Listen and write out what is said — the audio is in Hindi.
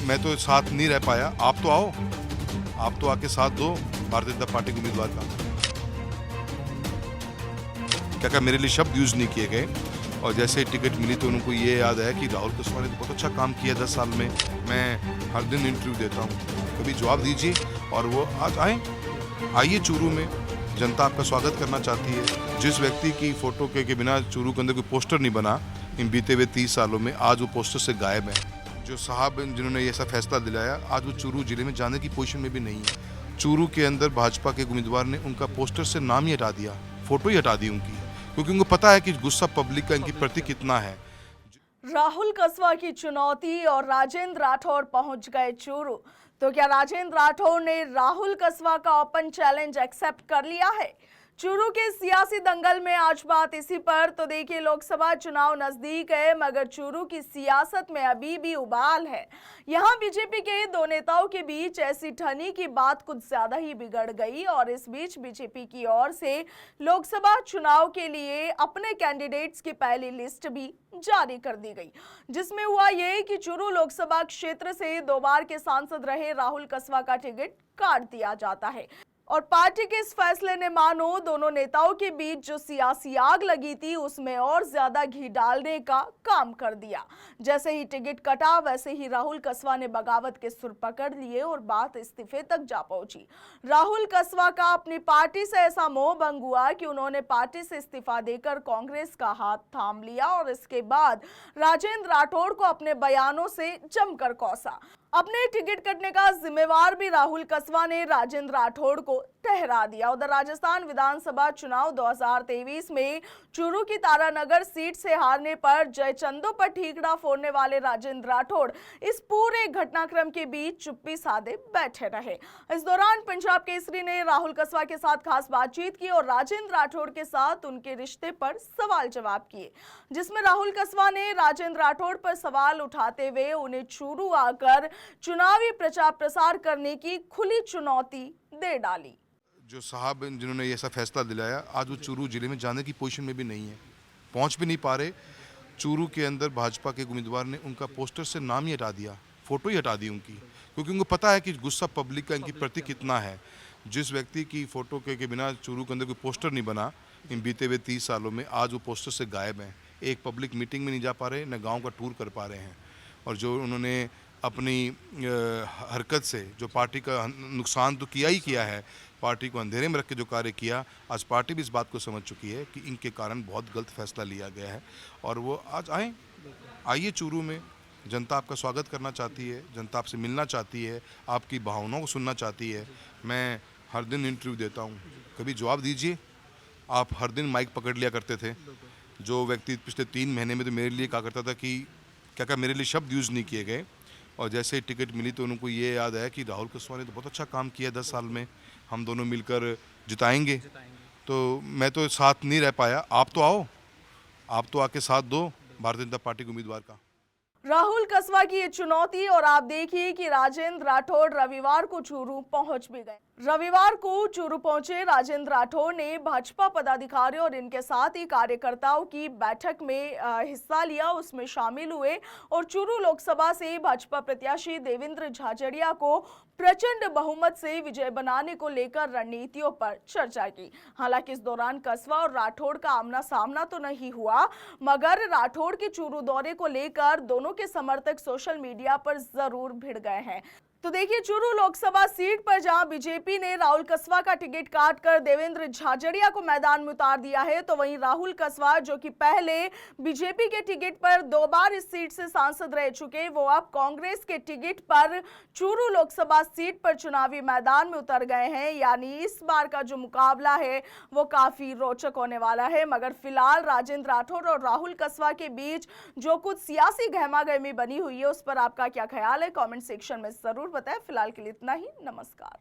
मैं तो साथ नहीं रह पाया। आप तो आओ, आप तो आके साथ दो भारतीय जनता पार्टी के उम्मीदवार का। क्या मेरे लिए शब्द यूज नहीं किए गए, और जैसे ही टिकट मिली तो उनको ये याद आया कि राहुल कसवा ने तो बहुत अच्छा काम किया 10 साल में। मैं हर दिन इंटरव्यू देता हूँ, कभी जवाब दीजिए। और वो आज आइए चूरू में, जनता आपका स्वागत करना चाहती है। जिस व्यक्ति की फोटो के बिना चूरू के अंदर कोई पोस्टर नहीं बना इन बीते हुए 30 सालों में, आज वो पोस्टर से गायब है। जो साहब जिन्होंने ये ऐसा फैसला दिलाया, आज वो चूरू जिले में जाने की पोजीशन में भी नहीं है। चूरू के अंदर भाजपा के उम्मीदवार ने उनका पोस्टर से नाम ही हटा दिया, फोटो ही हटा दी उनकी, क्योंकि उनको पता है कि गुस्सा पब्लिक का इनके प्रति कितना है। राहुल कसवा की चुनौती और राजेंद्र राठौड़ पहुंच गए चूरू। तो क्या राजेंद्र राठौड़ ने राहुल कसवा का ओपन चैलेंज एक्सेप्ट कर लिया है? चूरू के सियासी दंगल में आज बात इसी पर। तो देखिए, लोकसभा चुनाव नजदीक है, मगर चूरू की सियासत में अभी भी उबाल है। यहां बीजेपी के दो नेताओं के बीच ऐसी ठनी की बात कुछ ज्यादा ही बिगड़ गई, और इस बीच बीजेपी की ओर से लोकसभा चुनाव के लिए अपने कैंडिडेट्स की पहली लिस्ट भी जारी कर दी गई, जिसमें हुआ ये कि चूरू लोकसभा क्षेत्र से 2 बार के सांसद रहे राहुल कसवा का टिकट काट दिया जाता है। और पार्टी के इस फैसले ने मानो दोनों नेताओं के बीच जो सियासी आग लगी थी उसमें और ज्यादा घी डालने का काम कर दिया। जैसे ही टिकट कटा, वैसे ही राहुल कसवा ने बगावत के सुर पकड़ लिए और बात इस्तीफे तक जा पहुंची। राहुल कसवा का अपनी पार्टी से ऐसा मोह भंग हुआ कि उन्होंने पार्टी से इस्तीफा देकर कांग्रेस का हाथ थाम लिया, और इसके बाद राजेंद्र राठौड़ को अपने बयानों से जमकर कोसा। अपने टिकट कटने का जिम्मेवार भी राहुल कसवा ने राजेंद्र राठौड़ को ठहरा दिया। उधर राजस्थान विधानसभा चुनाव 2023 में चूरू की तारानगर सीट से हारने पर जयचंदों पर ठीकरा फोड़ने वाले राजेंद्र राठौड़ इस पूरे घटनाक्रम के बीच चुप्पी साधे बैठे रहे। इस दौरान पंजाब केसरी ने राहुल कसवा के साथ खास बातचीत की और राजेंद्र राठौड़ के साथ उनके रिश्ते पर सवाल जवाब किए, जिसमें राहुल कसवा ने राजेंद्र राठौड़ पर सवाल उठाते हुए उन्हें चूरू आकर चुनावी प्रचार प्रसार करने की खुली चुनौती दे डाली। जो साहब जिन्होंने ये ऐसा फैसला दिलाया, आज वो चूरू जिले में जाने की पोजीशन में भी नहीं है, पहुंच भी नहीं पा रहे। चूरू के अंदर भाजपा के उम्मीदवार ने उनका पोस्टर से नाम ही हटा दिया, फोटो ही हटा दी उनकी, क्योंकि उनको पता है कि गुस्सा पब्लिक का इनके प्रति कितना है। जिस व्यक्ति की फोटो के बिना चूरू के अंदर कोई पोस्टर नहीं बना इन बीते हुए 30 सालों में, आज वो पोस्टर से गायब हैं। एक पब्लिक मीटिंग में नहीं जा पा रहे, न गाँव का टूर कर पा रहे हैं। और जो उन्होंने अपनी हरकत से जो पार्टी का नुकसान तो किया ही किया है, पार्टी को अंधेरे में रख के जो कार्य किया, आज पार्टी भी इस बात को समझ चुकी है कि इनके कारण बहुत गलत फैसला लिया गया है। और वो आज आइए चूरू में, जनता आपका स्वागत करना चाहती है, जनता आपसे मिलना चाहती है, आपकी भावनाओं को सुनना चाहती है। मैं हर दिन इंटरव्यू देता हूँ, कभी जवाब दीजिए। आप हर दिन माइक पकड़ लिया करते थे। जो व्यक्ति पिछले 3 महीने में तो मेरे लिए कहा करता था कि क्या मेरे लिए शब्द यूज़ नहीं किए गए, और जैसे ही टिकट मिली तो उनको ये याद आया कि राहुल कसवा ने तो बहुत अच्छा काम किया 10 साल में, हम दोनों मिलकर जिताएंगे। तो मैं तो साथ नहीं रह पाया। आप तो आओ, आप तो आके साथ दो भारतीय जनता पार्टी के उम्मीदवार का। राहुल कसवा की ये चुनौती, और आप देखिए कि राजेंद्र राठौड़ रविवार को चूरू पहुंच भी गए। रविवार को चूरू पहुंचे राजेंद्र राठौड़ ने भाजपा पदाधिकारियों और इनके साथ ही कार्यकर्ताओं की बैठक में हिस्सा लिया, उसमें शामिल हुए और चूरू लोकसभा से भाजपा प्रत्याशी देवेंद्र झाझड़िया को प्रचंड बहुमत से विजय बनाने को लेकर रणनीतियों पर चर्चा की। हालांकि इस दौरान कसवा और राठौड़ का आमना सामना तो नहीं हुआ, मगर राठौड़ के चूरू दौरे को लेकर दोनों के समर्थक सोशल मीडिया पर जरूर भिड़ गए हैं। तो देखिए, चूरू लोकसभा सीट पर जहां बीजेपी ने राहुल कसवा का टिकट काटकर देवेंद्र झाझड़िया को मैदान में उतार दिया है, तो वहीं राहुल कसवा, जो कि पहले बीजेपी के टिकट पर 2 बार इस सीट से सांसद रह चुके, वो अब कांग्रेस के टिकट पर चूरू लोकसभा सीट पर चुनावी मैदान में उतर गए हैं। यानी इस बार का जो मुकाबला है वो काफी रोचक होने वाला है। मगर फिलहाल राजेंद्र राठौड़ और राहुल कसवा के बीच जो कुछ सियासी गहमागहमी बनी हुई है, उस पर आपका क्या ख्याल है? कॉमेंट सेक्शन में जरूर बताएं। फिलहाल के लिए इतना ही। नमस्कार।